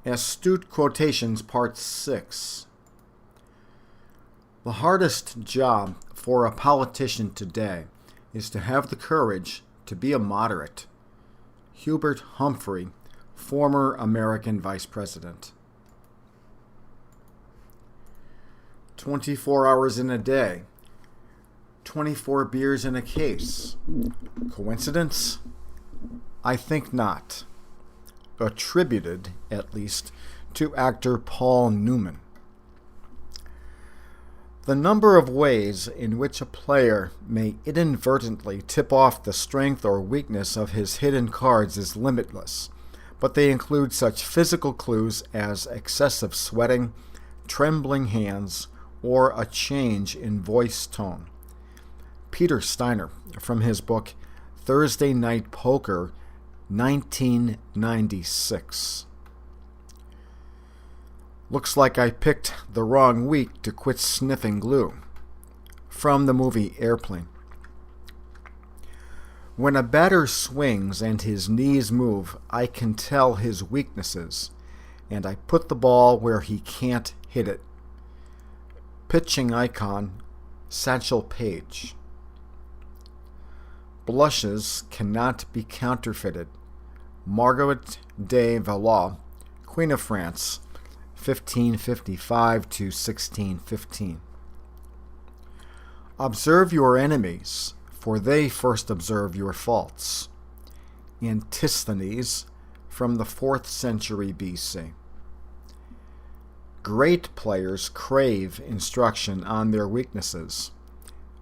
Astute Quotations Part 6. The hardest job for a politician today is to have the courage to be a moderate. Hubert Humphrey, former American Vice President. 24 hours in a day, 24 beers in a case. Coincidence? I think not. Attributed, at least, to actor Paul Newman. The number of ways in which a player may inadvertently tip off the strength or weakness of his hidden cards is limitless, but they include such physical clues as excessive sweating, trembling hands, or a change in voice tone. Peter Steiner, from his book Thursday Night Poker, 1996. Looks like I picked the wrong week to quit sniffing glue. From the movie Airplane. When a batter swings and his knees move, I can tell his weaknesses, and I put the ball where he can't hit it. Pitching icon, Satchel Paige. Blushes cannot be counterfeited. Margaret de Valois, Queen of France, 1555 to 1615. Observe your enemies, for they first observe your faults. Antisthenes, from the 4th century BC. Great players crave instruction on their weaknesses.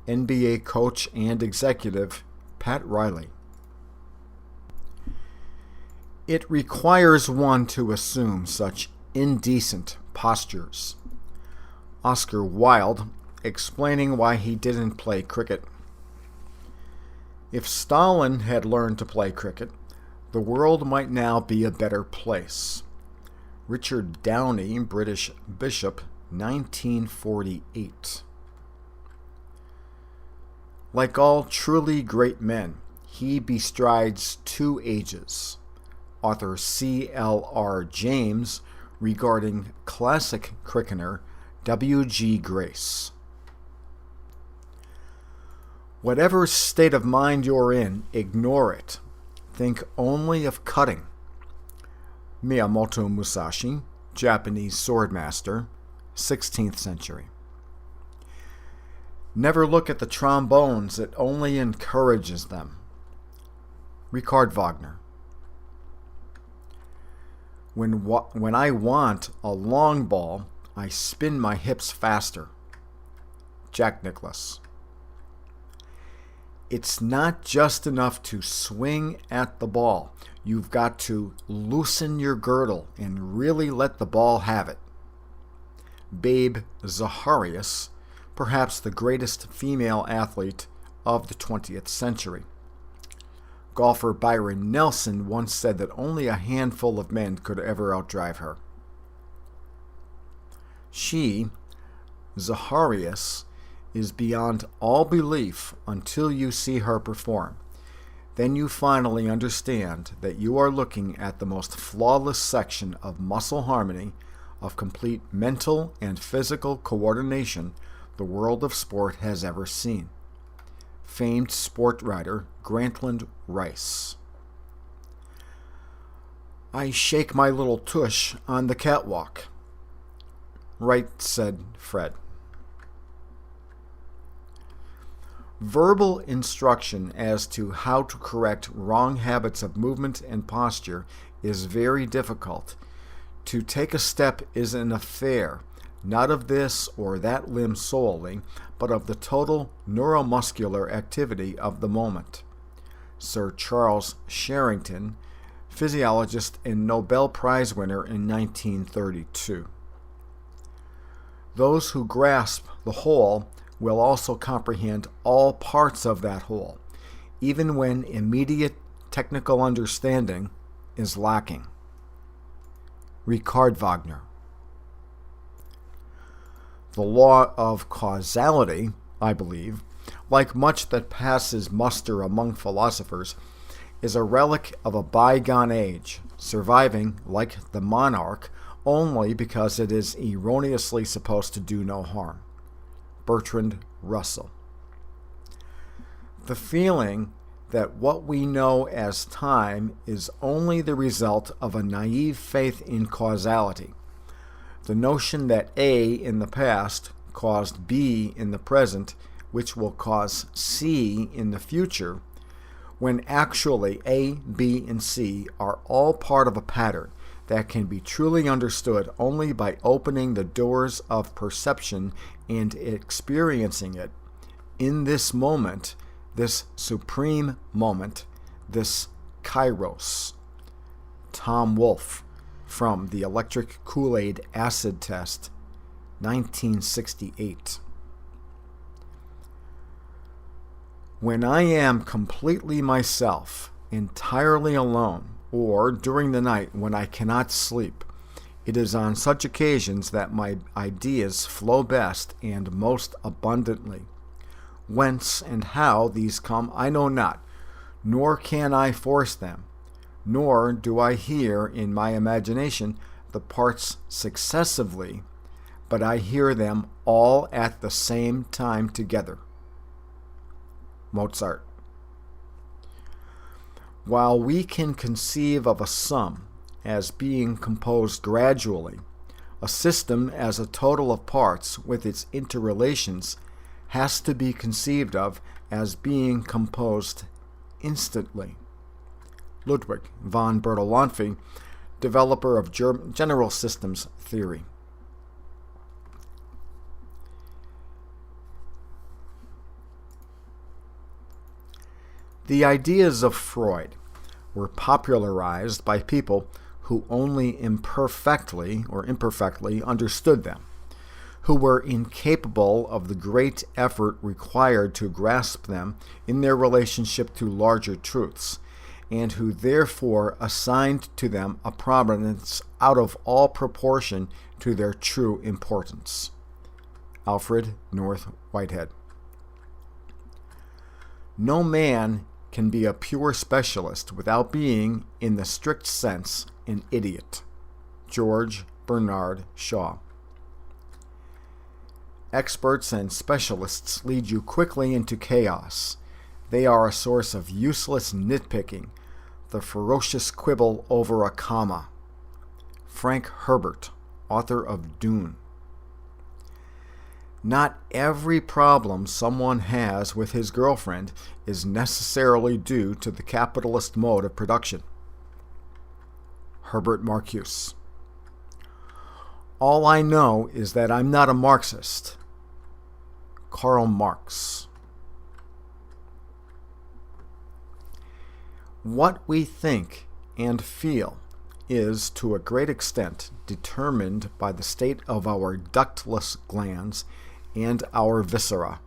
NBA coach and executive Pat Riley. It requires one to assume such indecent postures. Oscar Wilde, explaining why he didn't play cricket. If Stalin had learned to play cricket, the world might now be a better place. Richard Downey, British bishop, 1948. Like all truly great men, he bestrides 2 ages. Author C.L.R. James regarding classic cricketer W.G. Grace. Whatever state of mind you're in, ignore it. Think only of cutting. Miyamoto Musashi, Japanese swordmaster, 16th century. Never look at the trombones, it only encourages them. Richard Wagner. When I want a long ball, I spin my hips faster. Jack Nicklaus. It's not just enough to swing at the ball. You've got to loosen your girdle and really let the ball have it. Babe Zaharias, perhaps the greatest female athlete of the 20th century. Golfer Byron Nelson once said that only a handful of men could ever outdrive her. She, Zaharias, is beyond all belief until you see her perform. Then you finally understand that you are looking at the most flawless section of muscle harmony, of complete mental and physical coordination the world of sport has ever seen. Famed sport writer Grantland Rice. I shake my little tush on the catwalk. Right, said Fred. Verbal instruction as to how to correct wrong habits of movement and posture is very difficult. To take a step is an affair, not of this or that limb solely, but of the total neuromuscular activity of the moment. Sir Charles Sherrington, physiologist and Nobel Prize winner in 1932. Those who grasp the whole will also comprehend all parts of that whole, even when immediate technical understanding is lacking. Richard Wagner. The law of causality, I believe, like much that passes muster among philosophers, is a relic of a bygone age, surviving, like the monarch, only because it is erroneously supposed to do no harm. Bertrand Russell. The feeling that what we know as time is only the result of a naive faith in causality. The notion that A in the past caused B in the present, which will cause C in the future, when actually A, B, and C are all part of a pattern that can be truly understood only by opening the doors of perception and experiencing it in this moment, this supreme moment, this kairos. Tom Wolfe, from The Electric Kool-Aid Acid Test, 1968. When I am completely myself, entirely alone, or during the night when I cannot sleep, it is on such occasions that my ideas flow best and most abundantly. Whence and how these come I know not, nor can I force them, nor do I hear in my imagination the parts successively, but I hear them all at the same time together. Mozart. While we can conceive of a sum as being composed gradually, a system as a total of parts with its interrelations has to be conceived of as being composed instantly. Ludwig von Bertalanffy, developer of general systems theory. The ideas of Freud were popularized by people who only imperfectly understood them, who were incapable of the great effort required to grasp them in their relationship to larger truths, and who therefore assigned to them a prominence out of all proportion to their true importance. Alfred North Whitehead. No man can be a pure specialist without being, in the strict sense, an idiot. George Bernard Shaw. Experts and specialists lead you quickly into chaos. They are a source of useless nitpicking, the ferocious quibble over a comma. Frank Herbert, author of Dune. Not every problem someone has with his girlfriend is necessarily due to the capitalist mode of production. Herbert Marcuse. All I know is that I'm not a Marxist. Karl Marx. What we think and feel is, to a great extent, determined by the state of our ductless glands and our viscera.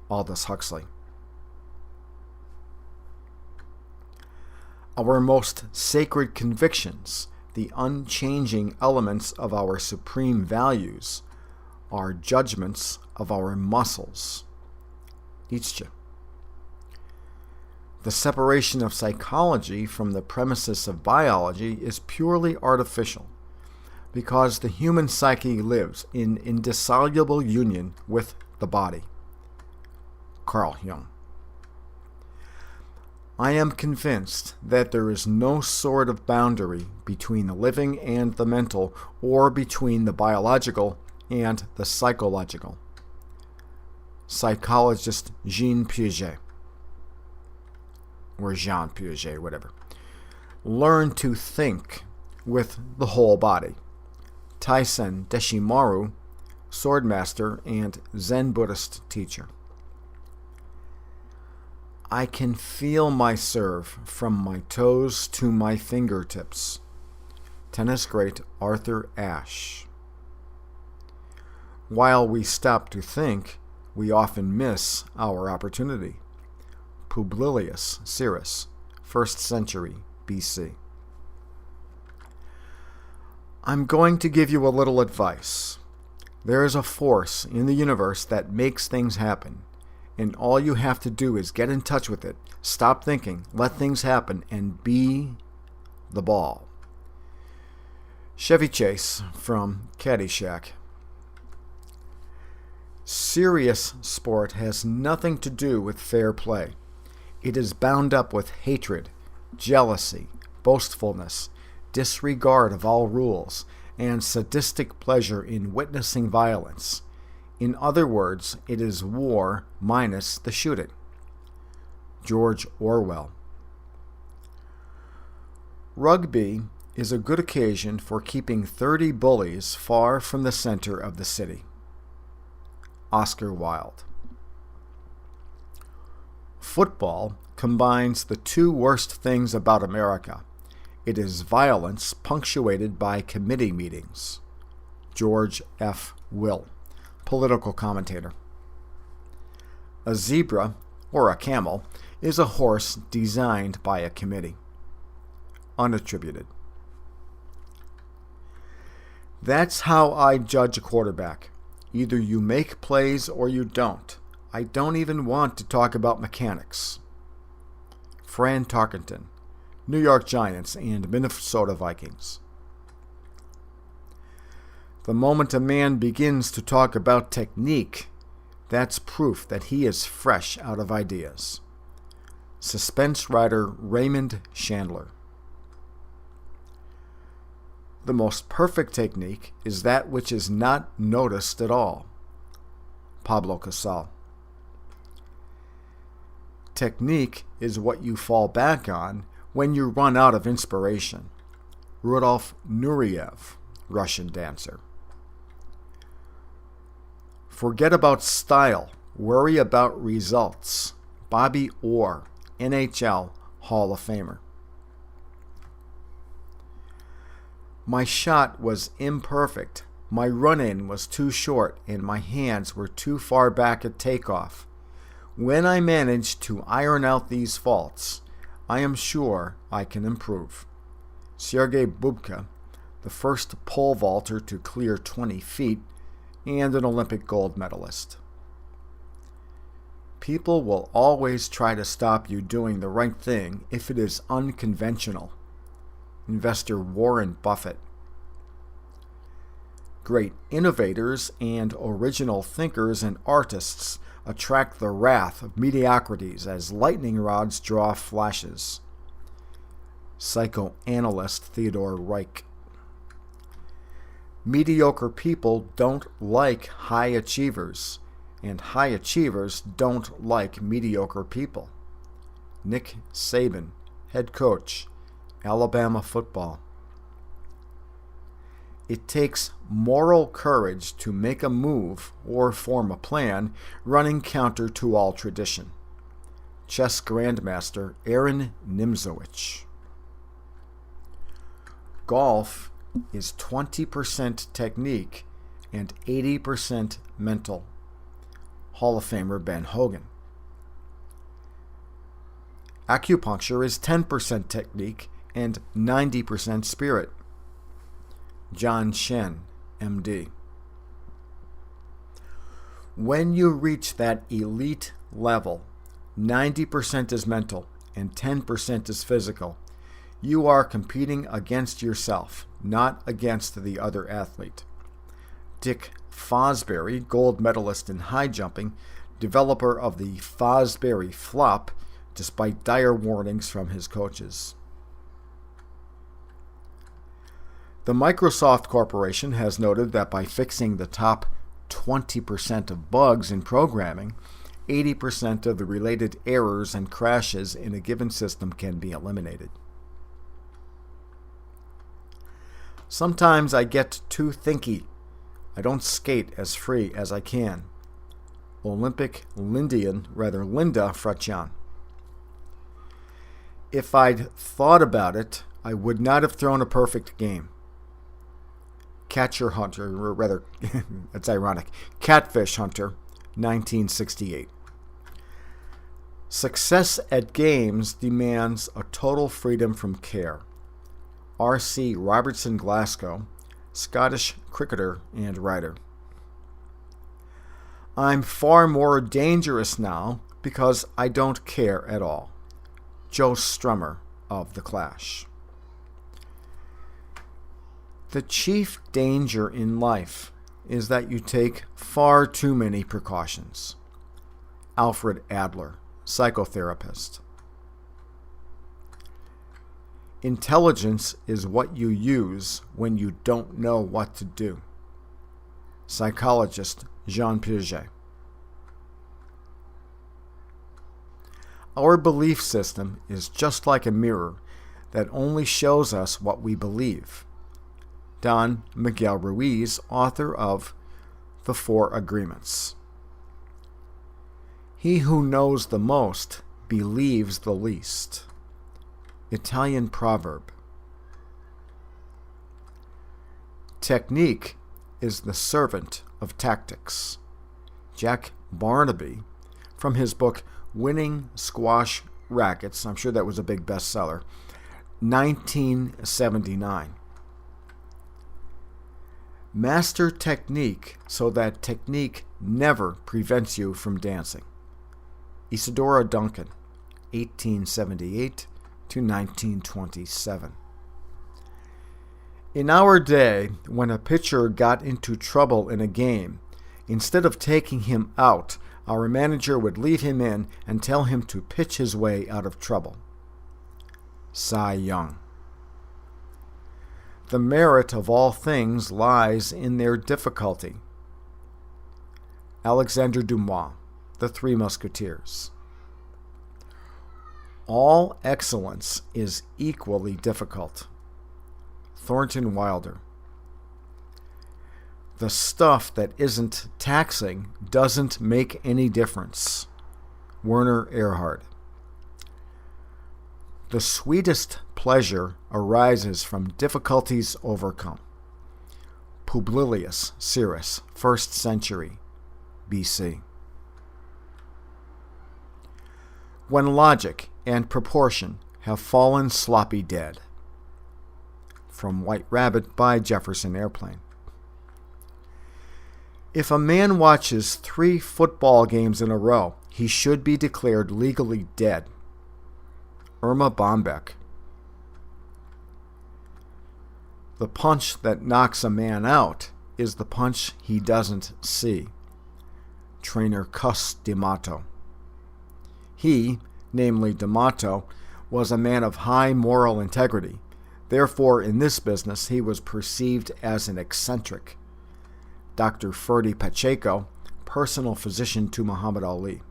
Aldous Huxley. Our most sacred convictions, the unchanging elements of our supreme values, are judgments of our muscles. Nietzsche. The separation of psychology from the premises of biology is purely artificial, because the human psyche lives in indissoluble union with the body. Carl Jung. I am convinced that there is no sort of boundary between the living and the mental, or between the biological and the psychological. Psychologist Jean Piaget, or Jean Piaget, whatever. Learn to think with the whole body. Taisen Deshimaru, swordmaster and Zen Buddhist teacher. I can feel my serve from my toes to my fingertips. Tennis great Arthur Ashe. While we stop to think, we often miss our opportunity. Publilius Syrus, 1st century BC. I'm going to give you a little advice. There is a force in the universe that makes things happen, and all you have to do is get in touch with it, stop thinking, let things happen, and be the ball. Chevy Chase from Caddyshack. Serious sport has nothing to do with fair play. It is bound up with hatred, jealousy, boastfulness, disregard of all rules, and sadistic pleasure in witnessing violence. In other words, it is war minus the shooting. George Orwell. Rugby is a good occasion for keeping 30 bullies far from the center of the city. Oscar Wilde. Football combines the two worst things about America. It is violence punctuated by committee meetings. George F. Will, political commentator. A zebra, or a camel, is a horse designed by a committee. Unattributed. That's how I judge a quarterback. Either you make plays or you don't. I don't even want to talk about mechanics. Fran Tarkenton, New York Giants and Minnesota Vikings. The moment a man begins to talk about technique, that's proof that he is fresh out of ideas. Suspense writer Raymond Chandler. The most perfect technique is that which is not noticed at all. Pablo Casal. Technique is what you fall back on when you run out of inspiration. Rudolf Nureyev, Russian dancer. Forget about style, worry about results. Bobby Orr, NHL Hall of Famer. My shot was imperfect. My run-in was too short and my hands were too far back at takeoff. When I manage to iron out these faults, I am sure I can improve. Sergei Bubka, the first pole vaulter to clear 20 feet and an Olympic gold medalist. People will always try to stop you doing the right thing if it is unconventional. Investor Warren Buffett. Great innovators and original thinkers and artists attract the wrath of mediocrities as lightning rods draw flashes. Psychoanalyst Theodore Reich. Mediocre people don't like high achievers, and high achievers don't like mediocre people. Nick Saban, head coach, Alabama football. It takes moral courage to make a move or form a plan running counter to all tradition. Chess grandmaster Aaron Nimzowitsch. Golf is 20% technique and 80% mental. Hall of Famer Ben Hogan. Acupuncture is 10% technique and 90% spirit. John Shen, MD. When you reach that elite level, 90% is mental and 10% is physical. You are competing against yourself, not against the other athlete. Dick Fosbury, gold medalist in high jumping, developer of the Fosbury flop, despite dire warnings from his coaches. The Microsoft Corporation has noted that by fixing the top 20% of bugs in programming, 80% of the related errors and crashes in a given system can be eliminated. Sometimes I get too thinky. I don't skate as free as I can. Linda Fratian. If I'd thought about it, I would not have thrown a perfect game. Catcher Hunter, or rather, that's ironic, Catfish Hunter, 1968. Success at games demands a total freedom from care. R.C. Robertson Glasgow, Scottish cricketer and writer. I'm far more dangerous now because I don't care at all. Joe Strummer of The Clash. The chief danger in life is that you take far too many precautions. Alfred Adler, psychotherapist. Intelligence is what you use when you don't know what to do. Psychologist Jean Piaget. Our belief system is just like a mirror that only shows us what we believe. Don Miguel Ruiz, author of The Four Agreements. He who knows the most believes the least. Italian proverb. Technique is the servant of tactics. Jack Barnaby, from his book Winning Squash Rackets, I'm sure that was a big bestseller, 1979. Master technique so that technique never prevents you from dancing. Isadora Duncan, 1878 to 1927. In our day, when a pitcher got into trouble in a game, instead of taking him out, our manager would leave him in and tell him to pitch his way out of trouble. Cy Young. The merit of all things lies in their difficulty. Alexandre Dumas, The Three Musketeers. All excellence is equally difficult. Thornton Wilder. The stuff that isn't taxing doesn't make any difference. Werner Erhard. The sweetest pleasure arises from difficulties overcome. Publilius Syrus, 1st century BC. When logic and proportion have fallen sloppy dead. From White Rabbit by Jefferson Airplane. If a man watches 3 football games in a row, he should be declared legally dead. Irma Bombeck. The punch that knocks a man out is the punch he doesn't see. Trainer Cus D'Amato. He, namely D'Amato, was a man of high moral integrity. Therefore, in this business, he was perceived as an eccentric. Dr. Ferdy Pacheco, personal physician to Muhammad Ali.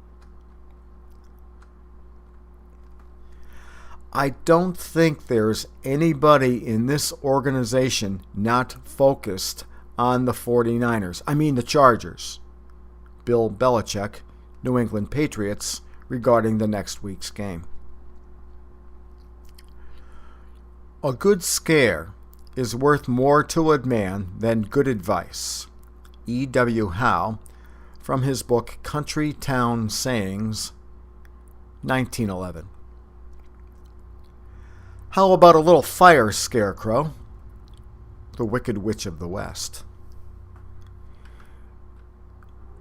I don't think there's anybody in this organization not focused on the 49ers. I mean the Chargers. Bill Belichick, New England Patriots, regarding the next week's game. A good scare is worth more to a man than good advice. E.W. Howe, from his book Country Town Sayings, 1911. How about a little fire scarecrow? The Wicked Witch of the West.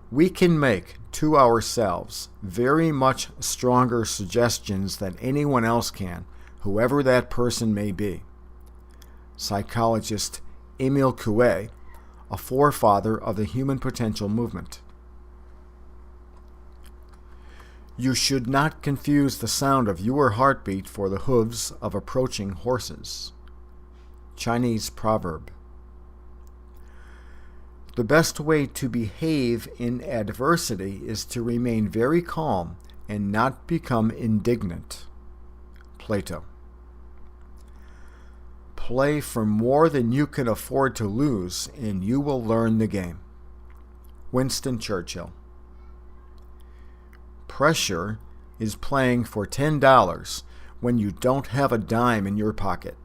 We can make to ourselves very much stronger suggestions than anyone else can, whoever that person may be. Psychologist Emile Coué, a forefather of the human potential movement. You should not confuse the sound of your heartbeat for the hooves of approaching horses. Chinese proverb. The best way to behave in adversity is to remain very calm and not become indignant. Plato. Play for more than you can afford to lose, and you will learn the game. Winston Churchill. Pressure is playing for $10 when you don't have a dime in your pocket.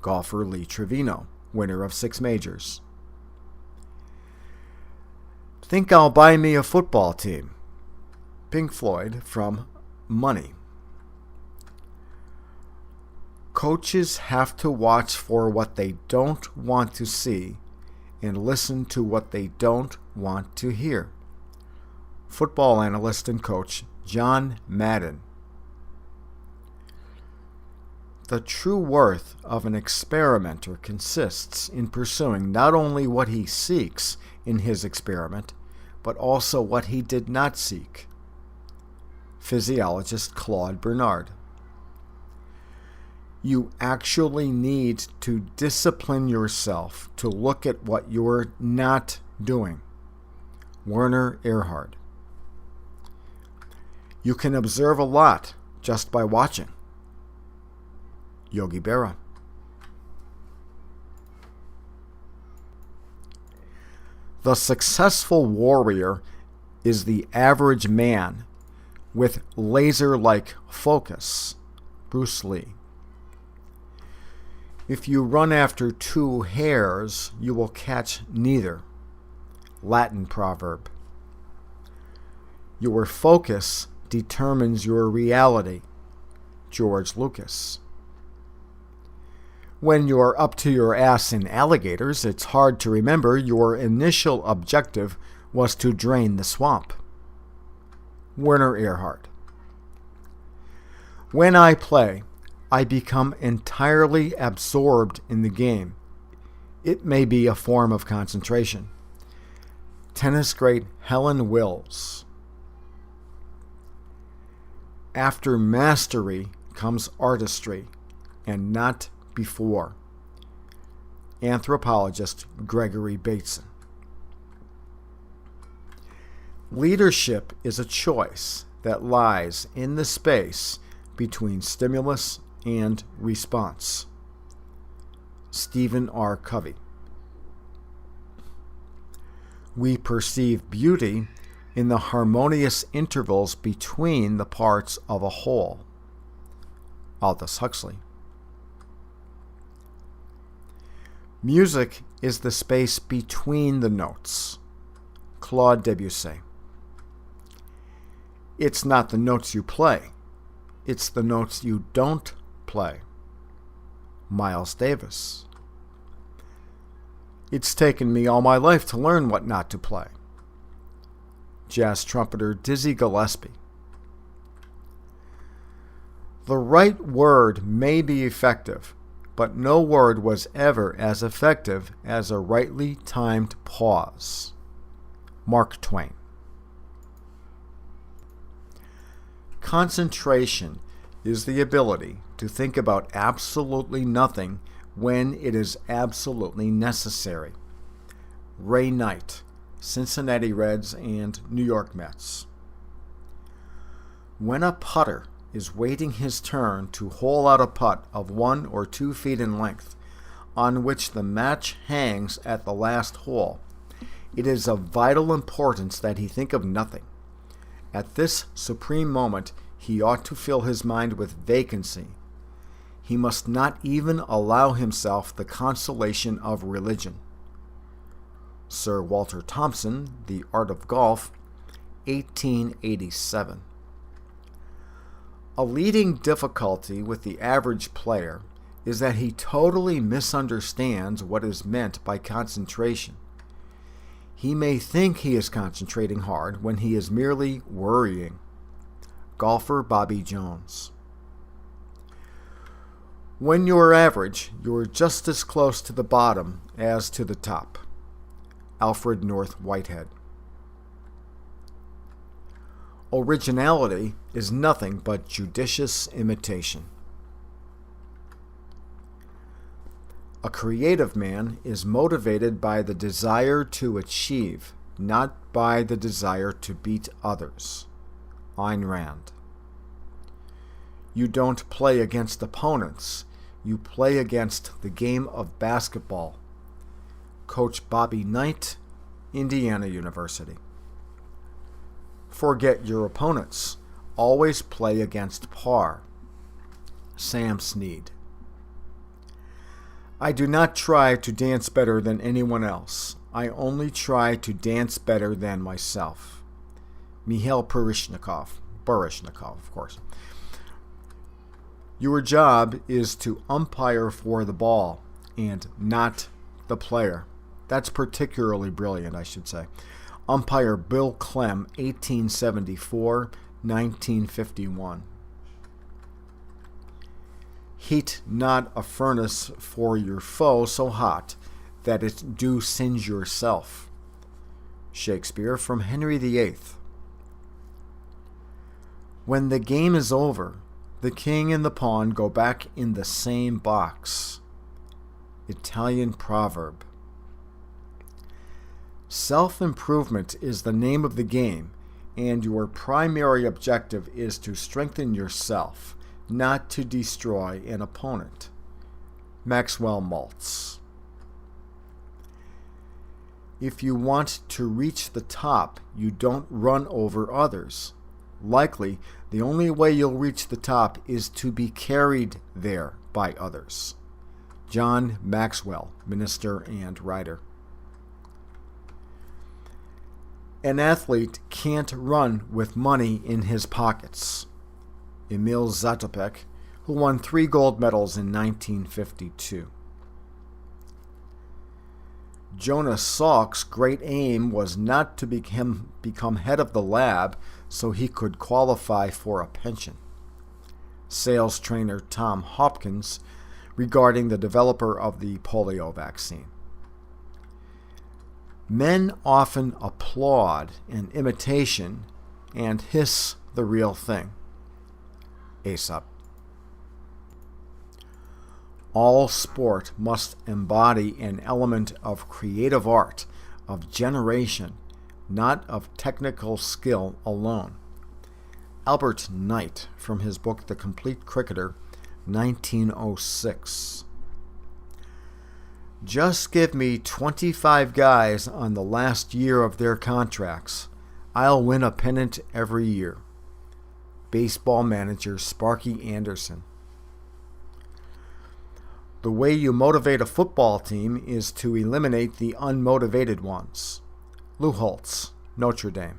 Golfer Lee Trevino, winner of 6 majors. Think I'll buy me a football team. Pink Floyd from Money. Coaches have to watch for what they don't want to see and listen to what they don't want to hear. football analyst and coach John Madden. The true worth of an experimenter consists in pursuing not only what he seeks in his experiment, but also what he did not seek. Physiologist Claude Bernard. You actually need to discipline yourself to look at what you're not doing. Werner Erhard. You can observe a lot just by watching. Yogi Berra. The successful warrior is the average man with laser-like focus. Bruce Lee. If you run after two hares, you will catch neither. Latin proverb. Your focus determines your reality. George Lucas. When you're up to your ass in alligators, it's hard to remember your initial objective was to drain the swamp. Werner Erhard. When I play, I become entirely absorbed in the game. It may be a form of concentration. Tennis great Helen Wills. After mastery comes artistry, and not before. Anthropologist Gregory Bateson. Leadership is a choice that lies in the space between stimulus and response. Stephen R. Covey. We perceive beauty in the harmonious intervals between the parts of a whole. Aldous Huxley. Music is the space between the notes. Claude Debussy. It's not the notes you play. It's the notes you don't play. Miles Davis. It's taken me all my life to learn what not to play. Jazz trumpeter Dizzy Gillespie. The right word may be effective, but no word was ever as effective as a rightly timed pause. Mark Twain. Concentration is the ability to think about absolutely nothing when it is absolutely necessary. Ray Knight, Cincinnati Reds and New York Mets. When a putter is waiting his turn to hole out a putt of 1 or 2 feet in length, on which the match hangs at the last hole, it is of vital importance that he think of nothing. At this supreme moment, he ought to fill his mind with vacancy. He must not even allow himself the consolation of religion. Sir Walter Thompson, The Art of Golf, 1887. A leading difficulty with the average player is that he totally misunderstands what is meant by concentration. He may think he is concentrating hard when he is merely worrying. Golfer Bobby Jones. When you're average, you're just as close to the bottom as to the top. Alfred North Whitehead. Originality is nothing but judicious imitation. A creative man is motivated by the desire to achieve, not by the desire to beat others. Ayn Rand. You don't play against opponents. You play against the game of basketball. Coach Bobby Knight, Indiana University. Forget your opponents. Always play against par. Sam Snead. I do not try to dance better than anyone else. I only try to dance better than myself. Mikhail Baryshnikov, of course. Your job is to umpire for the ball and not the player. That's particularly brilliant, I should say. Umpire Bill Clem, 1874-1951. Heat not a furnace for your foe so hot that it do singe yourself. Shakespeare, from Henry VIII. When the game is over, the king and the pawn go back in the same box. Italian proverb. Self-improvement is the name of the game, and your primary objective is to strengthen yourself, not to destroy an opponent. Maxwell Maltz. If you want to reach the top, you don't run over others. Likely, the only way you'll reach the top is to be carried there by others. John Maxwell, minister and writer. An athlete can't run with money in his pockets. Emil Zatopek, who won 3 gold medals in 1952. Jonas Salk's great aim was not to become head of the lab so he could qualify for a pension. Sales trainer Tom Hopkins regarding the developer of the polio vaccine. Men often applaud an imitation and hiss the real thing. Aesop. All sport must embody an element of creative art, of generation, not of technical skill alone. Albert Knight, from his book The Complete Cricketer, 1906. Just give me 25 guys on the last year of their contracts. I'll win a pennant every year. Baseball manager Sparky Anderson. The way you motivate a football team is to eliminate the unmotivated ones. Lou Holtz, Notre Dame.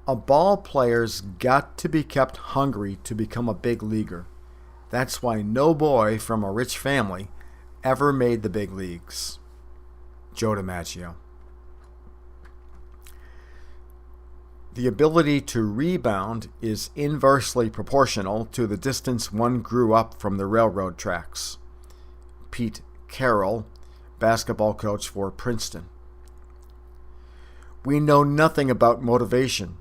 A ball player's got to be kept hungry to become a big leaguer. That's why no boy from a rich family ever made the big leagues. Joe DiMaggio. The ability to rebound is inversely proportional to the distance one grew up from the railroad tracks. Pete Carroll, basketball coach for Princeton. We know nothing about motivation.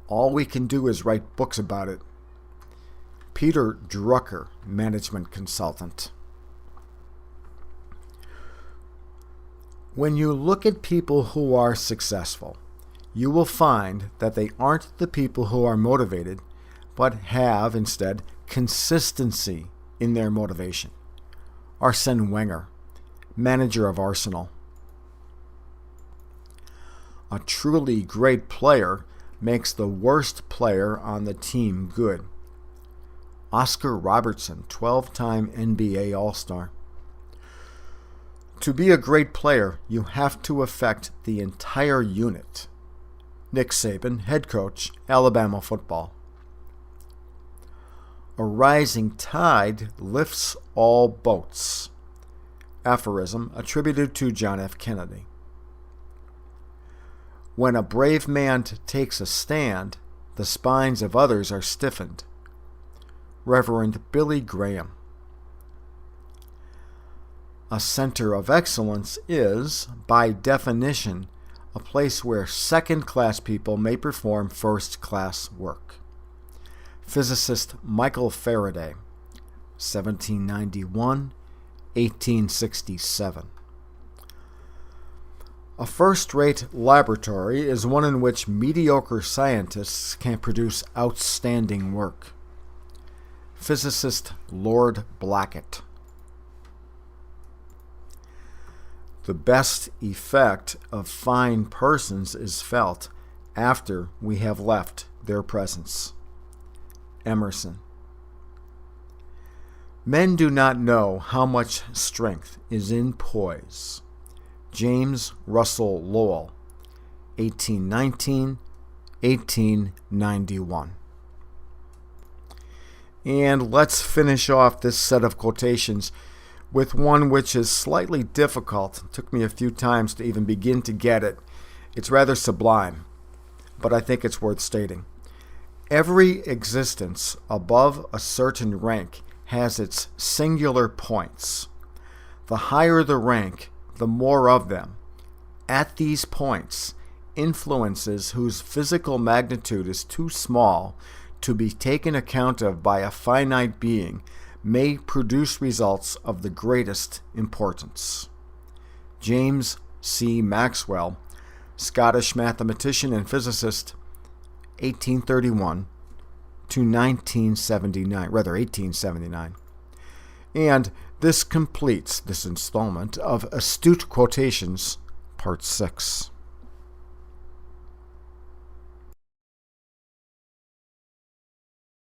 All we can do is write books about it. Peter Drucker, management consultant. When you look at people who are successful, you will find that they aren't the people who are motivated, but have, instead, consistency in their motivation. Arsene Wenger, manager of Arsenal. A truly great player makes the worst player on the team good. Oscar Robertson, 12-time NBA All-Star. To be a great player, you have to affect the entire unit. Nick Saban, head coach, Alabama football. A rising tide lifts all boats. Aphorism attributed to John F. Kennedy. When a brave man takes a stand, the spines of others are stiffened. Reverend Billy Graham. A center of excellence is, by definition, a place where second-class people may perform first-class work. Physicist Michael Faraday, 1791-1867. A first-rate laboratory is one in which mediocre scientists can produce outstanding work. Physicist Lord Blackett. The best effect of fine persons is felt after we have left their presence. Emerson. Men do not know how much strength is in poise. James Russell Lowell, 1819-1891. And let's finish off this set of quotations with one which is slightly difficult. It took me a few times to even begin to get it. It's rather sublime, but I think it's worth stating. Every existence above a certain rank has its singular points. The higher the rank, the more of them. At these points, influences whose physical magnitude is too small to be taken account of by a finite being may produce results of the greatest importance. James C. Maxwell, Scottish mathematician and physicist, 1831 to 1879. And this completes this installment of Astute Quotations, Part 6.